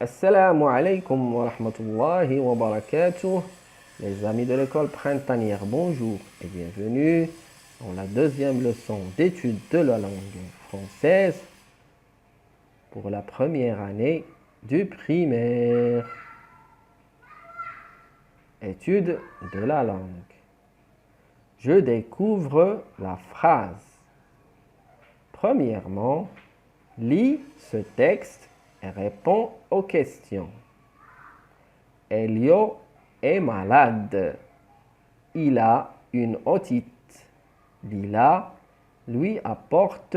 Assalamu alaikum wa rahmatullahi wa barakatuh. Les amis de l'école printanière, bonjour et bienvenue dans la deuxième leçon d'étude de la langue française pour la première année du primaire. Étude de la langue. Je découvre la phrase. Premièrement, lis ce texte et réponds aux questions. Elio est malade. Il a une otite. Lila lui apporte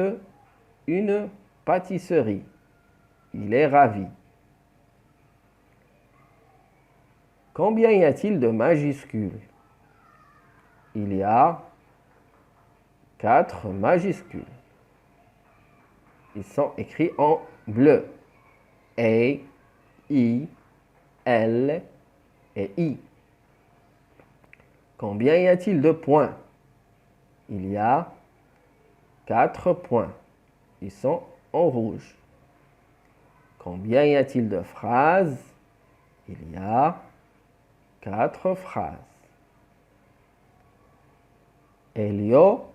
une pâtisserie. Il est ravi. Combien y a-t-il de majuscules? Il y a 4 majuscules. Ils sont écrits en bleu. A, I, L et I. Combien y a-t-il de points? Il y a 4 points. Ils sont en rouge. Combien y a-t-il de phrases? Il y a 4 phrases. Elio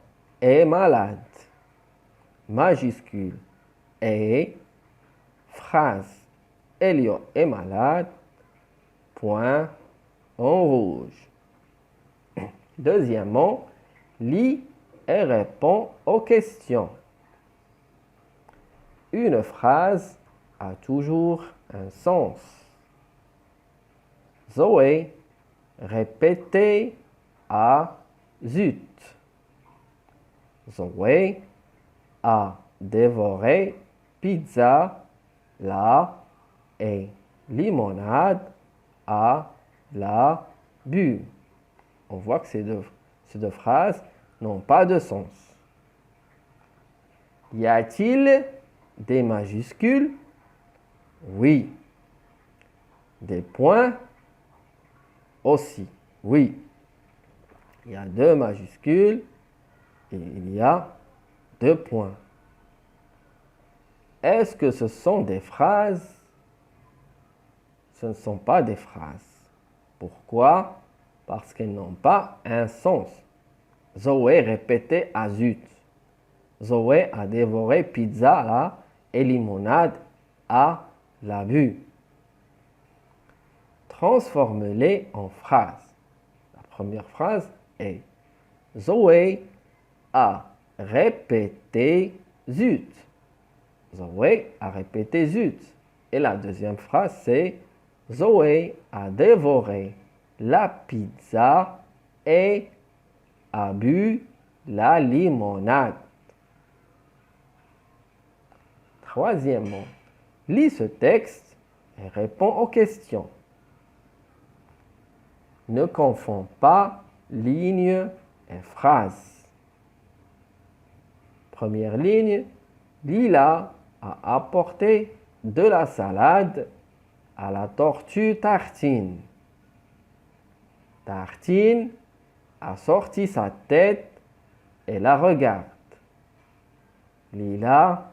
est malade. Majuscule et phrase. Elio est malade. Point en rouge. Deuxièmement, lis et réponds aux questions. Une phrase a toujours un sens. Zoé répétait à zut. Zoé a dévoré pizza là et limonade à la bu. On voit que ces deux phrases n'ont pas de sens. Y a-t-il des majuscules? Oui. Des points? Aussi. Oui. Il y a 2 majuscules et il y a 2 points. Est-ce que ce sont des phrases? Ce ne sont pas des phrases. Pourquoi? Parce qu'elles n'ont pas un sens. Zoé répétait à zut. Zoé a dévoré pizza là et limonade à la bu. Transforme-les en phrases. La première phrase est Zoé a répété zut. Zoé a répété zut. Et la deuxième phrase c'est Zoé a dévoré la pizza et a bu la limonade. Troisièmement, lis ce texte et réponds aux questions. Ne confonds pas ligne et phrase. Première ligne, Lila a apporté de la salade à la tortue Tartine. Tartine a sorti sa tête et la regarde. Lila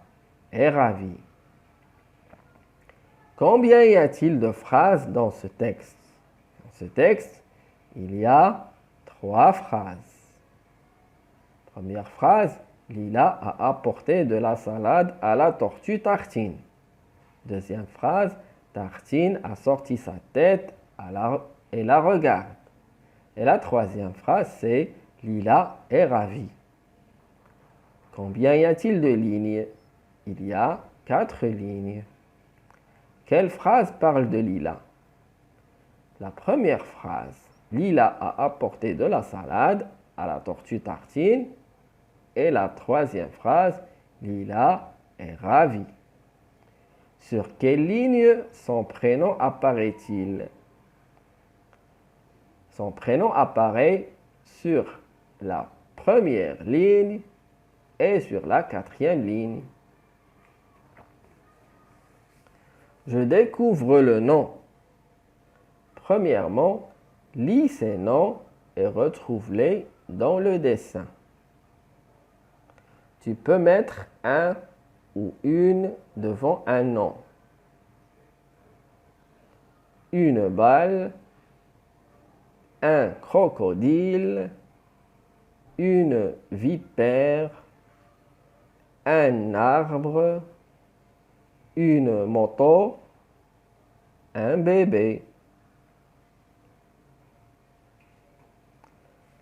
est ravie. Combien y a-t-il de phrases dans ce texte? Dans ce texte, il y a 3 phrases. Première phrase, Lila a apporté de la salade à la tortue Tartine. Deuxième phrase, Tartine a sorti sa tête et la regarde. Et la troisième phrase, c'est Lila est ravie. Combien y a-t-il de lignes? Il y a 4 lignes. Quelle phrase parle de Lila? La première phrase, Lila a apporté de la salade à la tortue Tartine. Et la troisième phrase, Lila est ravie. Sur quelle ligne son prénom apparaît-il? Son prénom apparaît sur la première ligne et sur la 4e ligne. Je découvre le nom. Premièrement, lis ces noms et retrouve-les dans le dessin. Tu peux mettre un ou une devant un nom. une balle, un crocodile, une vipère, un arbre, une moto, un bébé.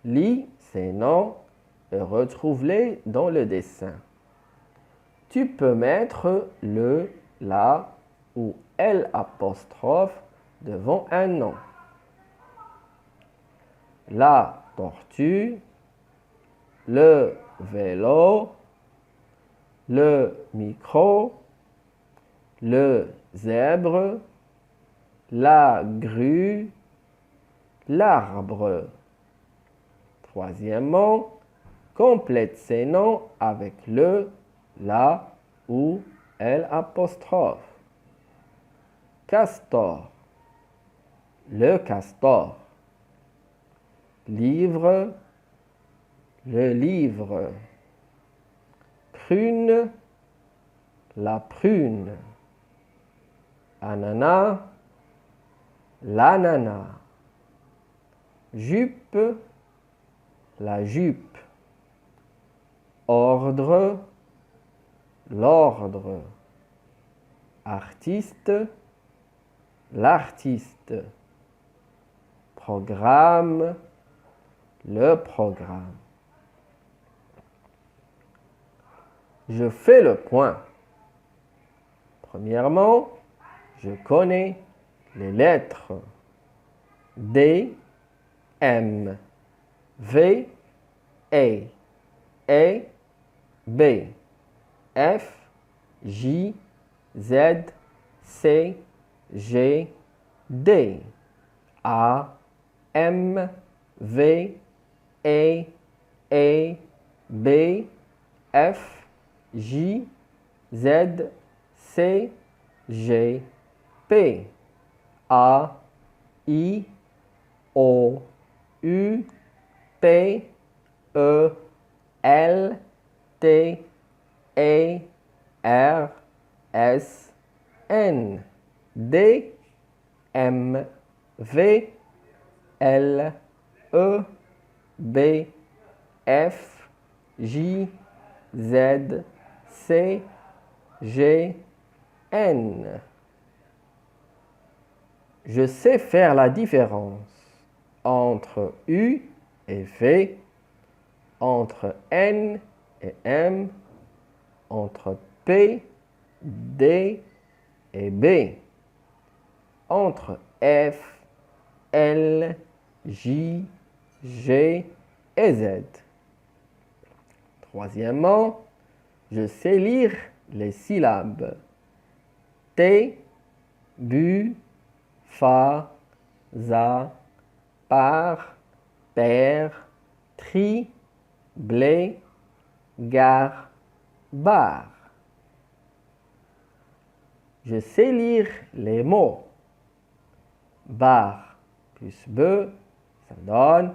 Lis ces noms et retrouve-les dans le dessin. Tu peux mettre le, la ou L' devant un nom. La tortue, le vélo, le micro, le zèbre, la grue, l'arbre. Troisièmement, complète ces noms avec le, la ou L'. Castor, le castor. Livre, le livre. Prune, la prune. Ananas, l'ananas. Jupe, la jupe. Ordre, l'ordre. Artiste, l'artiste. Programme, le programme. Je fais le point. Premièrement, je connais les lettres D, M, V, E, B, F, J, Z, C, G, D, A, M, V, E, B, F, J, Z, C, G, P, A, I, O, U, P, E, L, T, E, R, S, N, D, M, V, L, E, B, F, J, Z, C, G, N. Je sais faire la différence entre U et V, entre N et M, entre P, D et B, entre F, L, J, G et Z. Troisièmement, je sais lire les syllabes T, bu, fa, za, par, père, tri, blé, gare, bar. Je sais lire les mots. Bar plus be, ça donne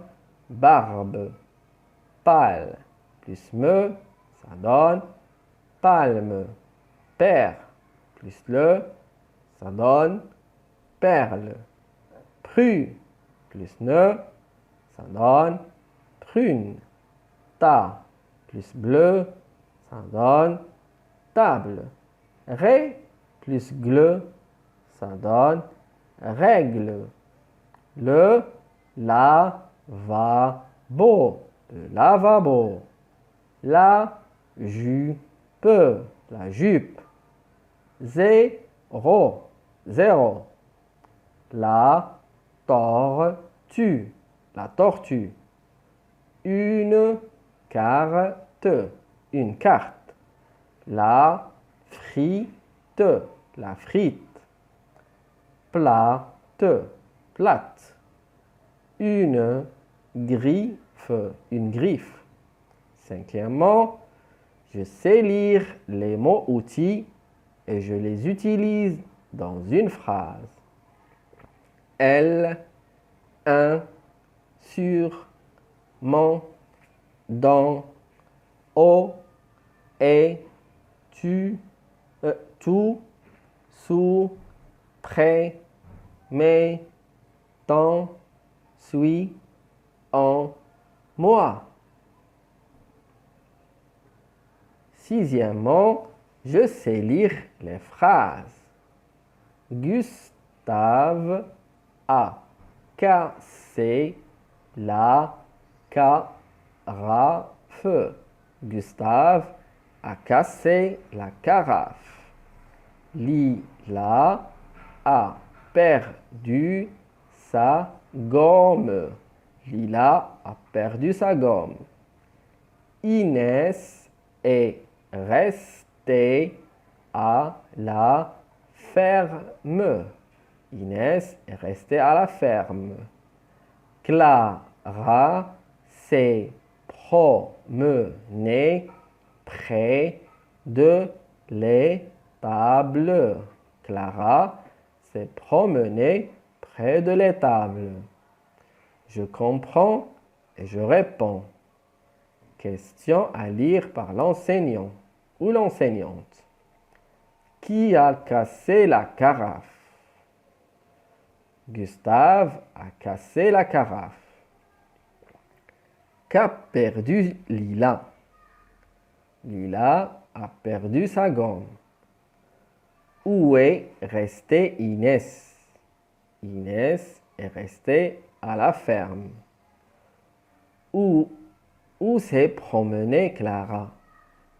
barbe. Pâle plus me, ça donne palme. Père plus le, ça donne perle. Pru plus ne, ça donne prune. Ta plus bleu, ça donne table. Ré plus gle, ça donne règle. Le, la, va, beau, le lavabo. La, jupe, la jupe. Zéro, zéro. La, tortue, la tortue. Une carte, une carte. La frite, la frite. Plate, plate. Une griffe, une griffe. Cinquièmement, je sais lire les mots outils et je les utilise dans une phrase. Elle, un, sur, mon, dans, au, et, tu, tout, sous, près, mais, ton, suis, en, moi. Sixièmement, je sais lire les phrases. Gustave a cassé la carafe. Gustave a cassé la carafe. Lila a perdu sa gomme. Lila a perdu sa gomme. Inès est restée à la ferme. Inès est restée à la ferme. Clara s'est promenée près de l'étable. Clara s'est promenée près de l'étable. Je comprends et je réponds. Question à lire par l'enseignant ou l'enseignante. Qui a cassé la carafe? Gustave a cassé la carafe. Qu'a perdu Lila? Lila a perdu sa gomme. Où est restée Inès? Inès est restée à la ferme. Où s'est promenée Clara?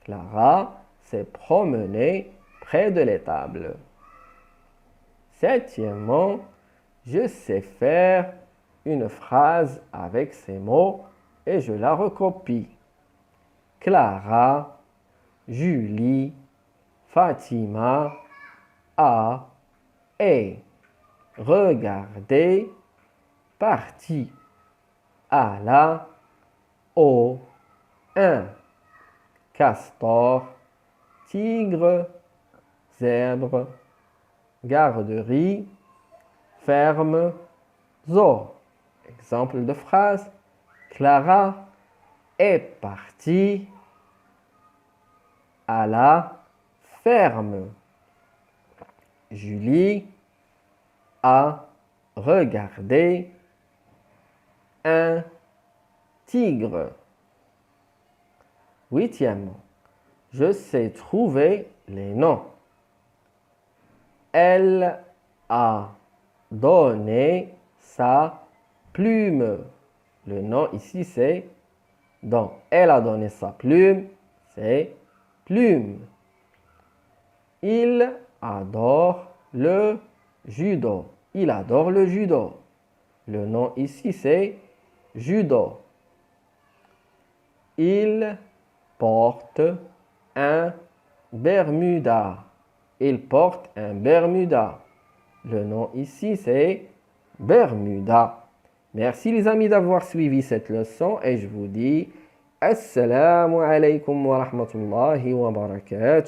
Clara s'est promenée près de l'étable. Septièmement, je sais faire une phrase avec ces mots et je la recopie. Clara, Julie, Fatima, a, est, regardez, parti, à la, au, un, castor, tigre, zèbre, garderie, ferme, zoo. Exemple de phrase. Clara est partie à la ferme. Julie a regardé un tigre. Huitièmement, je sais trouver les noms. Elle a donné sa plume. Le nom ici c'est donc elle a donné sa plume, c'est plume. Il adore le judo. Il adore le judo. Le nom ici c'est judo. Il porte un bermuda. Il porte un bermuda. Le nom ici c'est bermuda. Merci les amis d'avoir suivi cette leçon et je vous dis Assalamu alaikum wa rahmatullahi wa barakatuh.